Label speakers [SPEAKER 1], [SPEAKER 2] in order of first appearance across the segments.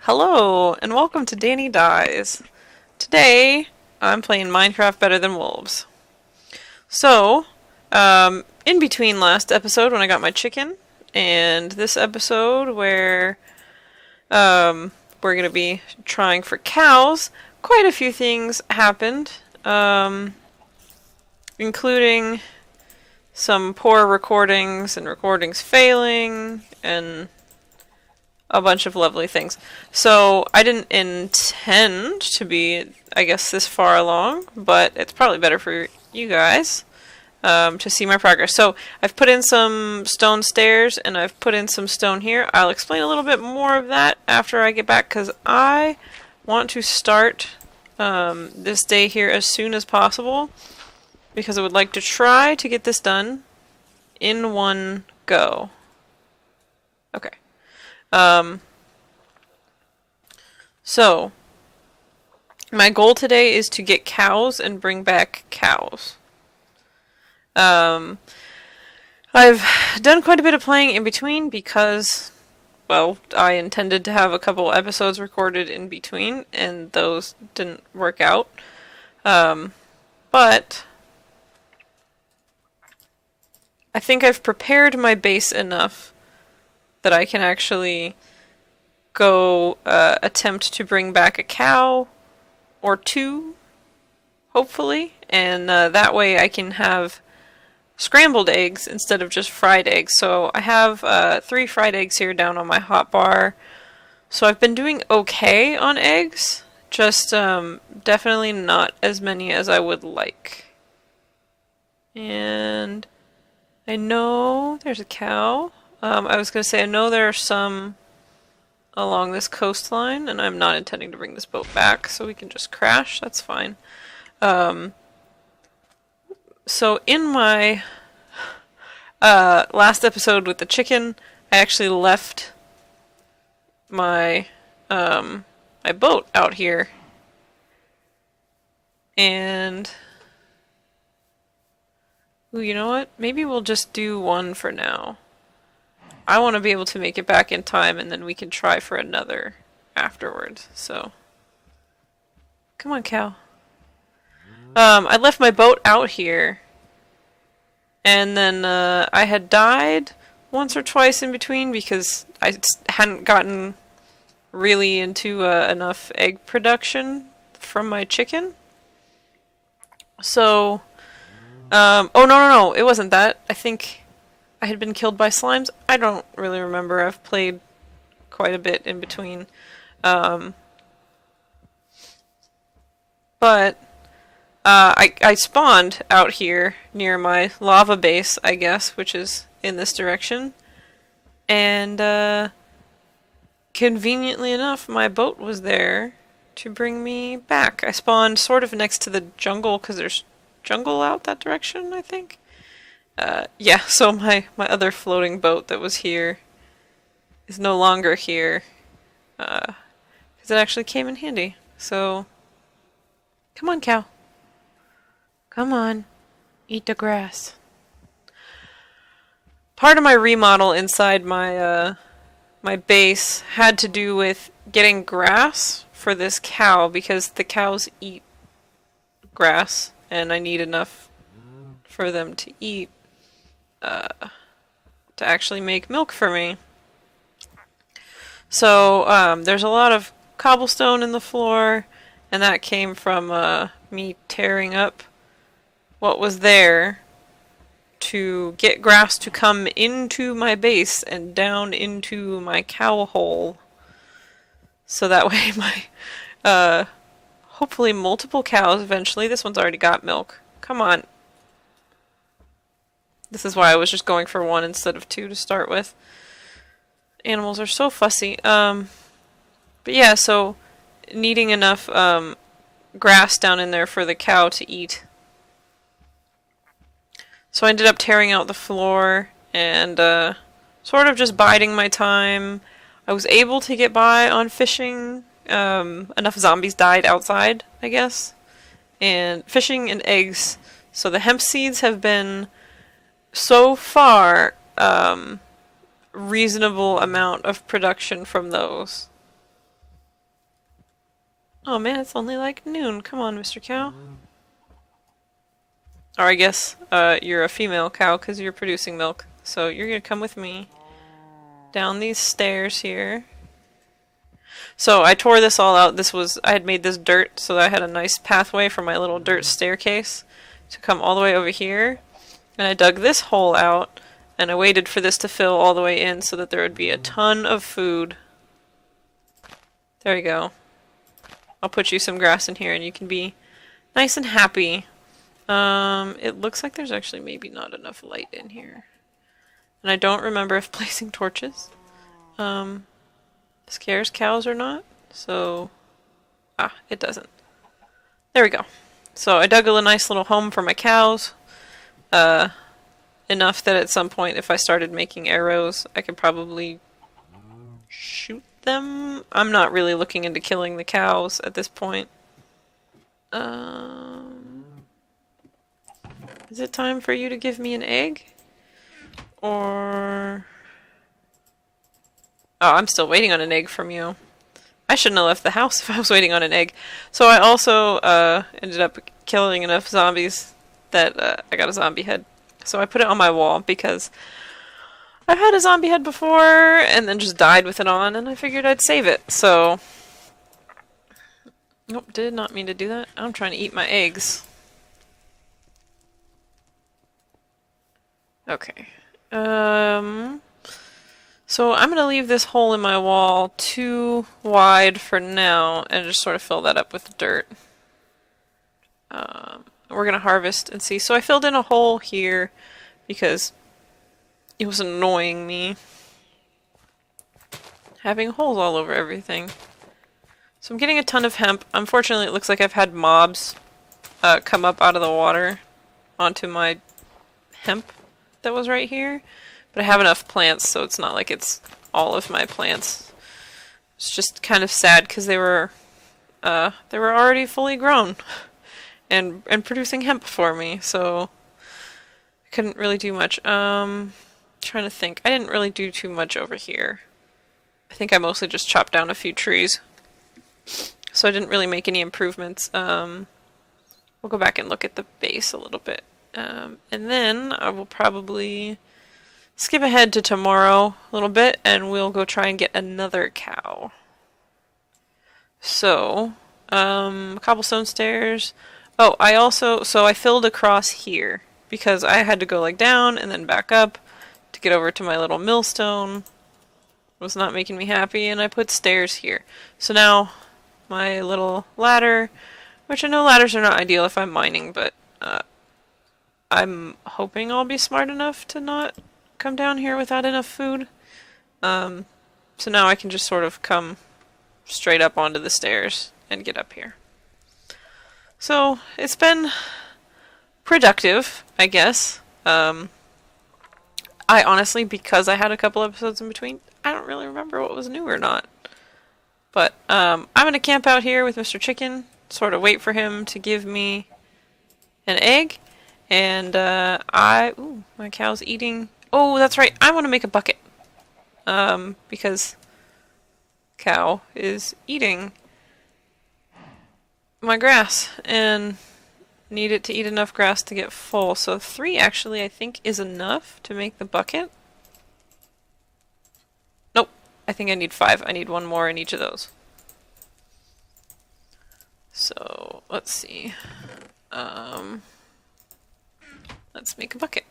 [SPEAKER 1] Hello, and welcome to Dannie Dies. Today, I'm playing Minecraft Better Than Wolves. So, in between last episode when I got my chicken, and this episode where we're going to be trying for cows, quite a few things happened, including some poor recordings and recordings failing, and a bunch of lovely things. So I didn't intend to be, I guess, this far along, but it's probably better for you guys to see my progress. So I've put in some stone stairs and I've put in some stone here. I'll explain a little bit more of that after I get back because I want to start this day here as soon as possible because I would like to try to get this done in one go. Okay. So, my goal today is to get cows and bring back cows. I've done quite a bit of playing in between because, well, I intended to have a couple episodes recorded in between, and those didn't work out. But I think I've prepared my base enough that I can actually go attempt to bring back a cow or two, hopefully, and that way I can have scrambled eggs instead of just fried eggs. So I have 3 fried eggs here down on my hotbar. So I've been doing okay on eggs, just definitely not as many as I would like. And I know there's a cow. I was going to say, I know there are some along this coastline, and I'm not intending to bring this boat back, so we can just crash. That's fine. So in my last episode with the chicken, I actually left my my boat out here, and ooh, you know what? Maybe we'll just do one for now. I want to be able to make it back in time, and then we can try for another afterwards. So, come on, cow. I left my boat out here, and then I had died once or twice in between because I hadn't gotten really into enough egg production from my chicken. So, oh no, it wasn't that. I think I had been killed by slimes. I don't really remember. I've played quite a bit in between. But I spawned out here near my lava base, I guess, which is in this direction. And conveniently enough, my boat was there to bring me back. I spawned sort of next to the jungle because there's jungle out that direction, I think. Yeah, so my other floating boat that was here is no longer here, because it actually came in handy. So, come on, cow. Come on. Eat the grass. Part of my remodel inside my, my base had to do with getting grass for this cow, because the cows eat grass, and I need enough for them to eat. To actually make milk for me. So, there's a lot of cobblestone in the floor, and that came from me tearing up what was there to get grass to come into my base and down into my cow hole. So that way my, hopefully multiple cows eventually. This one's already got milk. Come on. This is why I was just going for 1 instead of 2 to start with. Animals are so fussy. But yeah, so needing enough grass down in there for the cow to eat. So I ended up tearing out the floor and sort of just biding my time. I was able to get by on fishing. Enough zombies died outside, I guess. And fishing and eggs. So the hemp seeds have been so far reasonable amount of production from those. Oh man, it's only like noon. Come on, Mr. Cow. Or I guess you're a female cow because you're producing milk. So you're gonna come with me down these stairs here. So I tore this all out. I had made this dirt so that I had a nice pathway for my little dirt staircase to come all the way over here. And I dug this hole out and I waited for this to fill all the way in so that there would be a ton of food. There you go. I'll put you some grass in here and you can be nice and happy. It looks like there's actually maybe not enough light in here. And I don't remember if placing torches scares cows or not. So, it doesn't. There we go. So I dug a nice little home for my cows. Enough that at some point if I started making arrows, I could probably shoot them. I'm not really looking into killing the cows at this point. Is it time for you to give me an egg? Or... Oh, I'm still waiting on an egg from you. I shouldn't have left the house if I was waiting on an egg. So I also ended up killing enough zombies that I got a zombie head. So I put it on my wall because I've had a zombie head before and then just died with it on, and I figured I'd save it. So... Nope, did not mean to do that. I'm trying to eat my eggs. Okay. So I'm going to leave this hole in my wall too wide for now and just sort of fill that up with dirt. We're going to harvest and see. So I filled in a hole here because it was annoying me having holes all over everything. So I'm getting a ton of hemp. Unfortunately, it looks like I've had mobs come up out of the water onto my hemp that was right here. But I have enough plants, so it's not like it's all of my plants. It's just kind of sad because they were already fully grown and producing hemp for me, so I couldn't really do much. Trying to think. I didn't really do too much over here. I think I mostly just chopped down a few trees. So I didn't really make any improvements. We'll go back and look at the base a little bit. And then I will probably skip ahead to tomorrow a little bit and we'll go try and get another cow. So, cobblestone stairs. Oh, I filled across here because I had to go like down and then back up to get over to my little millstone. It was not making me happy, and I put stairs here. So now my little ladder, which I know ladders are not ideal if I'm mining, but I'm hoping I'll be smart enough to not come down here without enough food. So now I can just sort of come straight up onto the stairs and get up here. So it's been productive, I guess. I honestly, because I had a couple episodes in between, I don't really remember what was new or not. But I'm going to camp out here with Mr. Chicken, sort of wait for him to give me an egg. And ooh, my cow's eating. Oh, that's right. I want to make a bucket. Because cow is eating my grass and need it to eat enough grass to get full. So 3 actually I think is enough to make the bucket. Nope. I think I need 5. I need 1 more in each of those. So let's see. Let's make a bucket.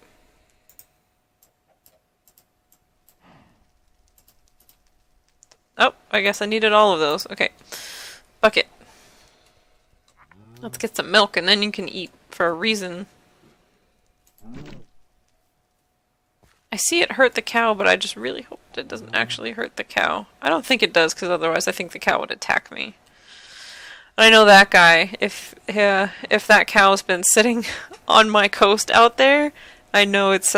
[SPEAKER 1] Oh, I guess I needed all of those. Okay. Bucket. Let's get some milk and then you can eat for a reason. I see it hurt the cow, but I just really hope it doesn't actually hurt the cow. I don't think it does, because otherwise I think the cow would attack me. And I know that guy, if that cow's been sitting on my coast out there, I know it's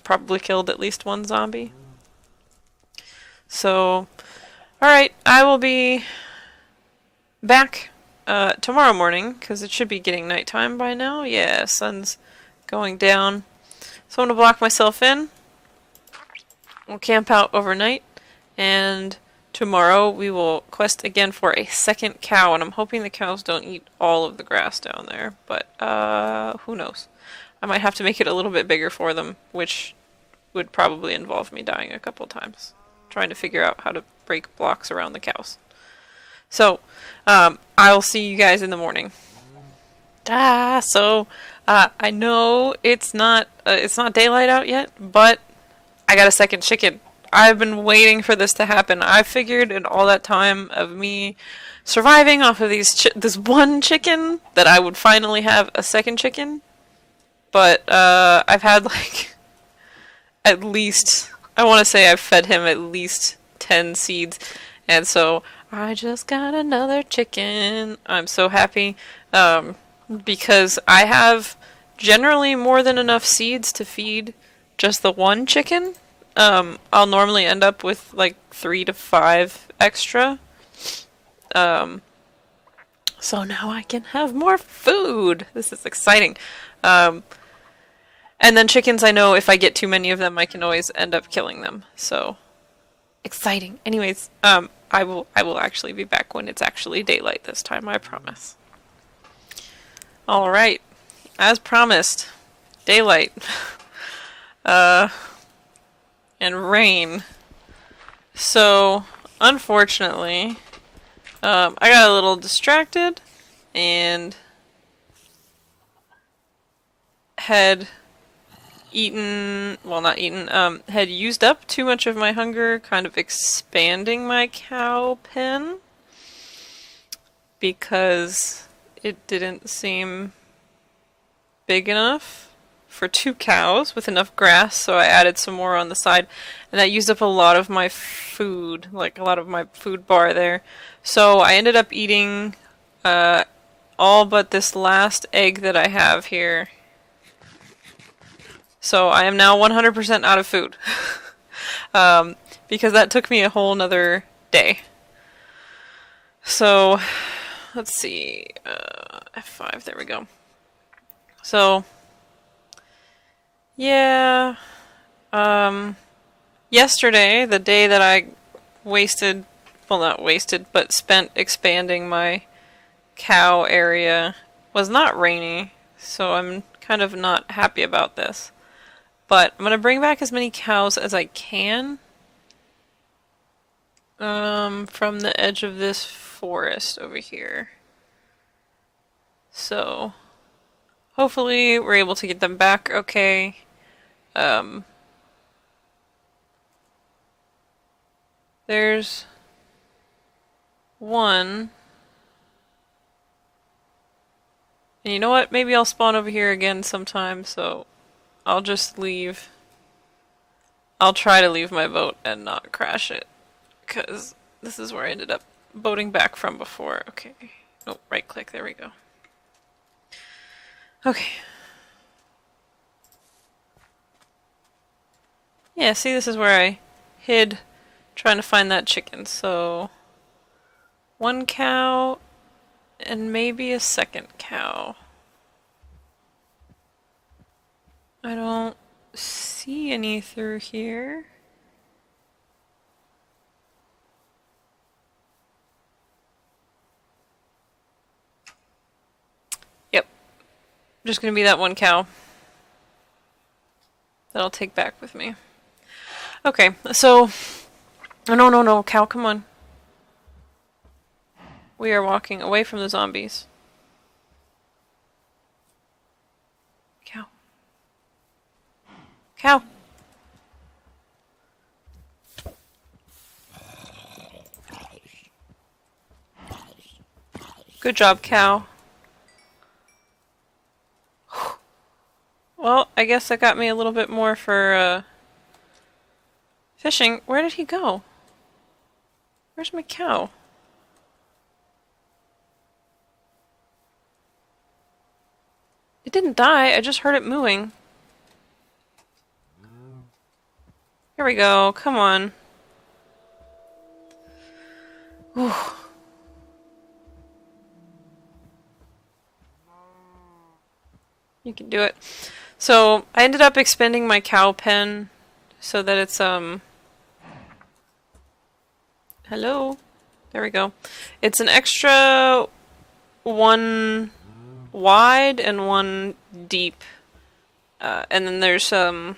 [SPEAKER 1] probably killed at least 1 zombie. So, alright, I will be back tomorrow morning, because it should be getting nighttime by now. Yeah, sun's going down. So I'm going to block myself in. We'll camp out overnight, and tomorrow we will quest again for a second cow, and I'm hoping the cows don't eat all of the grass down there, but who knows. I might have to make it a little bit bigger for them, which would probably involve me dying a couple times, trying to figure out how to break blocks around the cows. So, I'll see you guys in the morning. I know it's not daylight out yet, but I got a second chicken. I've been waiting for this to happen. I figured in all that time of me surviving off of this one chicken that I would finally have a second chicken. But I've had like at least, I want to say I've fed him at least 10 seeds, and so I just got another chicken. I'm so happy because I have generally more than enough seeds to feed just the one chicken. I'll normally end up with like 3 to 5 extra. So now I can have more food. This is exciting. And then chickens, I know if I get too many of them, I can always end up killing them. So exciting. Anyways, I will actually be back when it's actually daylight this time, I promise. All right. As promised, daylight. And rain. So, unfortunately, I got a little distracted and had had used up too much of my hunger, kind of expanding my cow pen because it didn't seem big enough for 2 cows with enough grass, so I added some more on the side, and that used up a lot of my food, like a lot of my food bar there. So I ended up eating all but this last egg that I have here. So I am now 100% out of food. Because that took me a whole nother day. So, let's see, F5, there we go. So, yeah, yesterday, the day that I wasted, well not wasted, but spent expanding my cow area was not rainy, so I'm kind of not happy about this. But I'm going to bring back as many cows as I can from the edge of this forest over here. So, hopefully we're able to get them back okay. There's one. And you know what? Maybe I'll spawn over here again sometime, so I'll just leave. I'll try to leave my boat and not crash it, because this is where I ended up boating back from before. Okay. Nope, right click, there we go. Okay. Yeah, see, this is where I hid trying to find that chicken. So, 1 cow and maybe a second cow. I don't see any through here. Yep. Just gonna be that 1 cow that I'll take back with me. Okay, so... Oh, no, cow, come on. We are walking away from the zombies. Cow. Cow! Good job, cow. Well, I guess that got me a little bit more for, fishing. Where did he go? Where's my cow? It didn't die, I just heard it mooing. Here we go, come on. Whew. You can do it. So, I ended up expanding my cow pen so that it's, Hello? There we go. It's an extra 1 wide and 1 deep. And then there's kind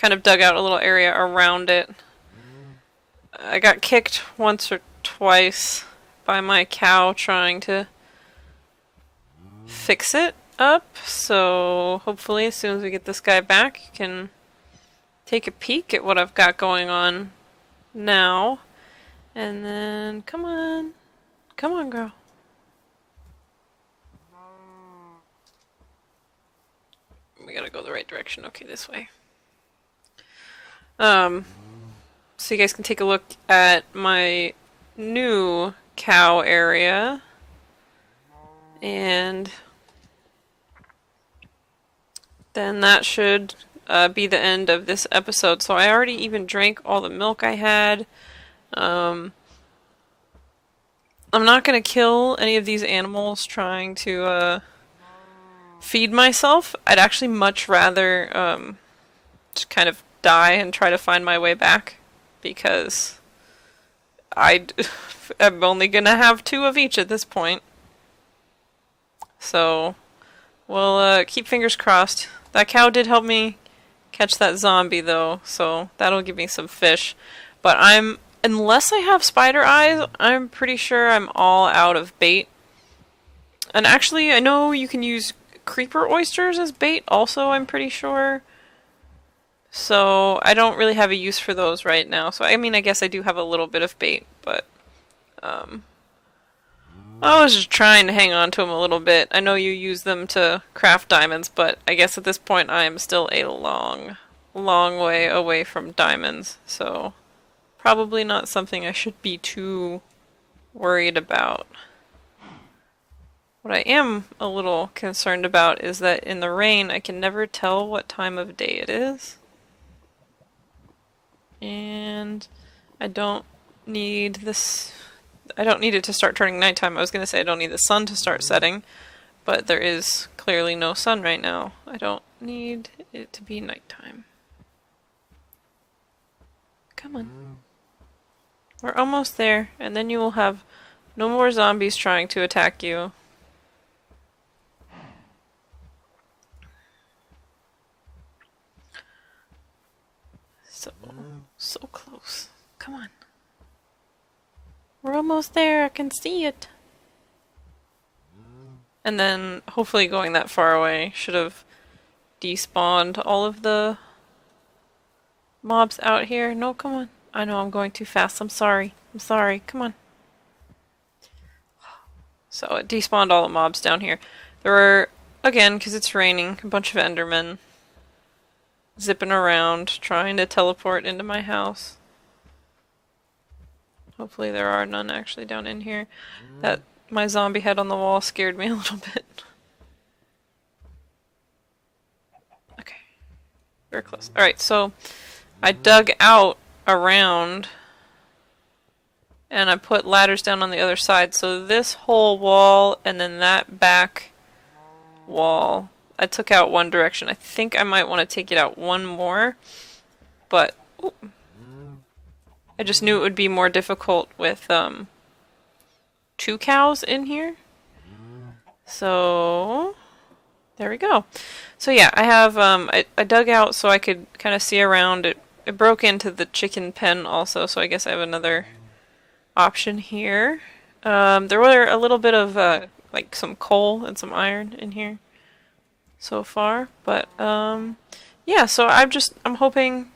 [SPEAKER 1] of dug out a little area around it. I got kicked once or twice by my cow trying to fix it up, so hopefully as soon as we get this guy back, you can take a peek at what I've got going on now. And then, come on. Come on, girl. We gotta go the right direction. Okay, this way. So you guys can take a look at my new cow area. And then that should be the end of this episode. So I already even drank all the milk I had. I'm not going to kill any of these animals trying to feed myself. I'd actually much rather just kind of die and try to find my way back, because I'm only going to have 2 of each at this point. So we'll keep fingers crossed. That cow did help me catch that zombie though, so that'll give me some fish. But unless I have spider eyes, I'm pretty sure I'm all out of bait. And actually, I know you can use creeper oysters as bait also, I'm pretty sure. So I don't really have a use for those right now. So I mean, I guess I do have a little bit of bait, but I was just trying to hang on to them a little bit. I know you use them to craft diamonds, but I guess at this point I am still a long, long way away from diamonds, so probably not something I should be too worried about. What I am a little concerned about is that in the rain I can never tell what time of day it is. And I don't need this... I don't need it to start turning nighttime. I was going to say I don't need the sun to start setting, but there is clearly no sun right now. I don't need it to be nighttime. Come on. We're almost there, and then you will have no more zombies trying to attack you. So close. Come on. We're almost there, I can see it. And then, hopefully going that far away should have despawned all of the mobs out here. No, come on. I know I'm going too fast, I'm sorry. I'm sorry, come on. So it despawned all the mobs down here. There were, again, because it's raining, a bunch of Endermen zipping around, trying to teleport into my house. Hopefully there are none actually down in here. That my zombie head on the wall scared me a little bit. Okay. Very close. Alright, so I dug out around and I put ladders down on the other side. So this whole wall and then that back wall, I took out one direction. I think I might want to take it out one more, but ooh, I just knew it would be more difficult with 2 cows in here. So there we go. So yeah, I have I dug out so I could kind of see around. It broke into the chicken pen also, so I guess I have another option here. There were a little bit of like some coal and some iron in here so far, but yeah, so I'm hoping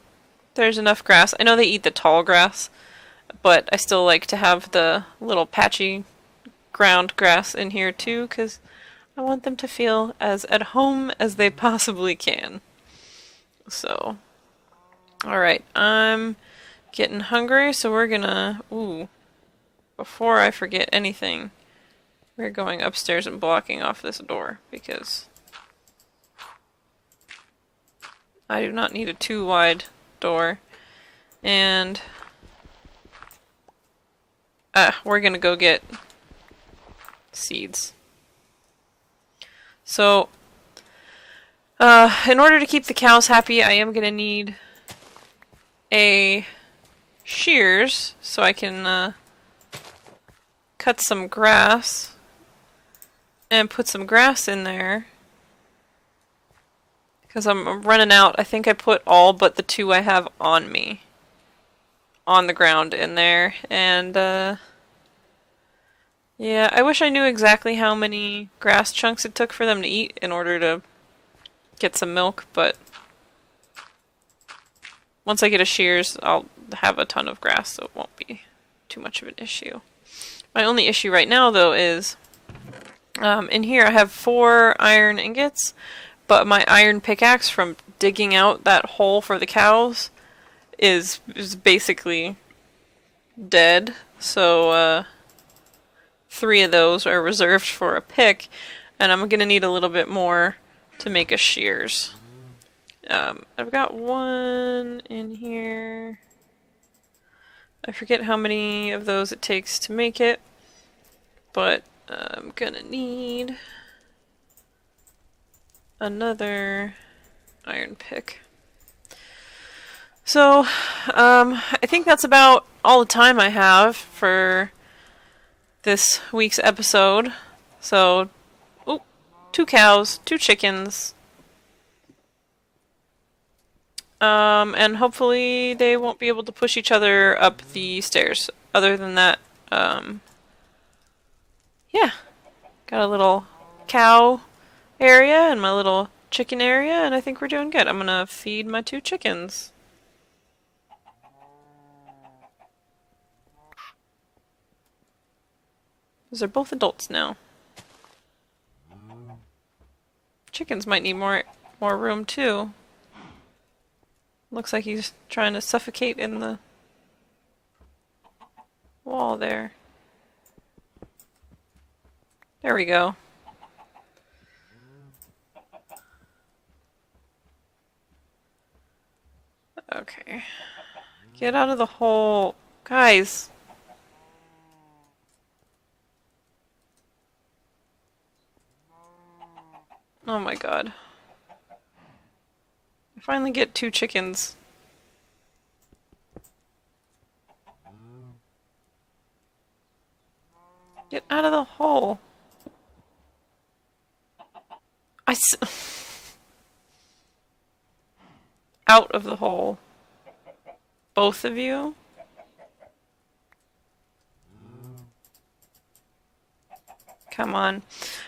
[SPEAKER 1] there's enough grass. I know they eat the tall grass, but I still like to have the little patchy ground grass in here too, because I want them to feel as at home as they possibly can. So, alright, I'm getting hungry, so we're gonna, before I forget anything, we're going upstairs and blocking off this door, because I do not need a too wide door. And we're gonna go get seeds. So in order to keep the cows happy, I am gonna need a shears so I can cut some grass and put some grass in there. Because I'm running out. I think I put all but the 2 I have on me. On the ground in there. And, yeah, I wish I knew exactly how many grass chunks it took for them to eat in order to get some milk, but once I get a shears, I'll have a ton of grass, so it won't be too much of an issue. My only issue right now, though, is in here I have 4 iron ingots, but my iron pickaxe from digging out that hole for the cows is basically dead. So 3 of those are reserved for a pick, and I'm gonna need a little bit more to make a shears. I've got 1 in here. I forget how many of those it takes to make it, but I'm gonna need another iron pick. So, I think that's about all the time I have for this week's episode. So, 2 cows, 2 chickens. And hopefully they won't be able to push each other up the stairs. Other than that, yeah. Got a little cow area and my little chicken area, and I think we're doing good. I'm gonna feed my 2 chickens. Because they're both adults now. Chickens might need more room too. Looks like he's trying to suffocate in the wall there. There we go. Okay. Get out of the hole. Guys! Oh my god. I finally get 2 chickens. Get out of the hole. Out of the hole. Both of you? Come on.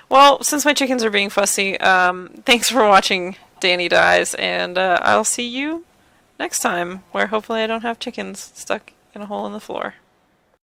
[SPEAKER 1] Well, since my chickens are being fussy, thanks for watching Danny Dies, and I'll see you next time, where hopefully I don't have chickens stuck in a hole in the floor.